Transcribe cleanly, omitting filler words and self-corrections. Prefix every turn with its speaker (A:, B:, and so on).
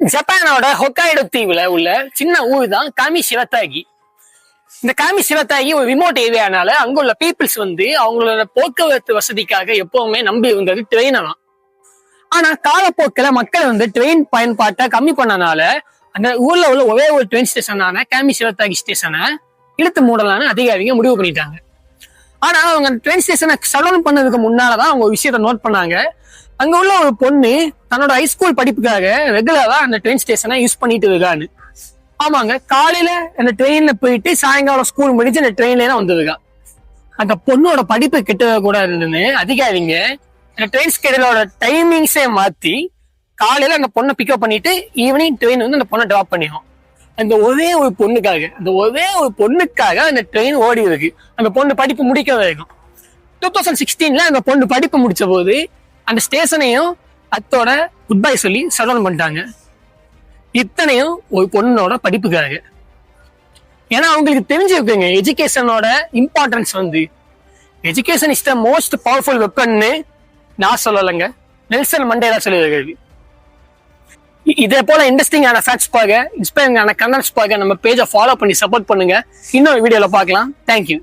A: ஜப்பானோட ஹொக்காய்டோ தீவுல உள்ள சின்ன ஊர் தான் காமி சிவத்தாகி. இந்த காமி சிவத்தாகி ஒரு ரிமோட் ஏரியானால அங்க உள்ள பீப்புள்ஸ் அவங்களோட போக்குவரத்து வசதிக்காக எப்பவுமே நம்பி இருந்தது ட்ரெயினை தான். ஆனா காலப்போக்கில் மக்கள் ட்ரெயின் பயன்பாட்டை கம்மி பண்ணனால அந்த ஊர்ல உள்ள ஒரே ஒரு ட்ரெயின் ஸ்டேஷனான காமி சிவத்தாகி ஸ்டேஷனை இழுத்து மூடலான்னு அதிகாரிங்க முடிவு பண்ணிட்டாங்க. ஆனா அவங்க ட்ரெயின் ஸ்டேஷனை சலோன் பண்ணதுக்கு முன்னாலதான் அவங்க ஒரு விஷயத்த நோட் பண்ணாங்க. அங்க உள்ள ஒரு பொண்ணு தன்னோட ஹைஸ்கூல் படிப்புக்காக ரெகுலரா அந்த ட்ரெயின் ஸ்டேஷனை யூஸ் பண்ணிட்டு இருக்கான்னு. ஆமாங்க, காலையில அந்த ட்ரெயின்ல போயிட்டு சாயங்காலம் ஸ்கூல் முடிச்சு அந்த ட்ரெயின்ல தான் வந்துருக்கா. அந்த பொண்ணோட படிப்பு கெட்டத கூட இருந்துன்னு அதிகாரிங்க அந்த ட்ரெயின் ஸ்கெடியூலோட டைமிங்ஸே மாத்தி காலையில அந்த பொண்ணை பிக்கப் பண்ணிட்டு ஈவினிங் ட்ரெயின் அந்த பொண்ணை டிராப் பண்ணிடும். அந்த ஒரே ஒரு பொண்ணுக்காக அந்த ட்ரெயின் ஓடி இருக்கு. அந்த பொண்ணு படிப்பு முடிக்க வரைக்கும் 2016 அந்த பொண்ணு படிப்பு முடிச்ச போது அந்த ஸ்டேஷனையும் அத்தோட குட் பை சொல்லி சடவுன் பண்ணிட்டாங்க. இத்தனையும் ஒரு பொண்ணோட படிப்புக்காக. ஏன்னா அவங்களுக்கு தெரிஞ்சிருக்குங்க எஜுகேஷனோட importance. Education is the most powerful வெப்பன்னு நான் சொல்லலைங்க, நெல்சன் மண்டேலா சொல்லியிருக்காரு. இதே போல இன்ட்ரெஸ்டிங்கான ஃபேக்ட்ஸ் பார்க்க, இன்ஸ்பைரிங்கான கண்டென்ட்ஸ் பார்க்க நம்ம பேஜை ஃபாலோ பண்ணி சப்போர்ட் பண்ணுங்க. இன்னொரு வீடியோல பார்க்கலாம். தேங்க்யூ.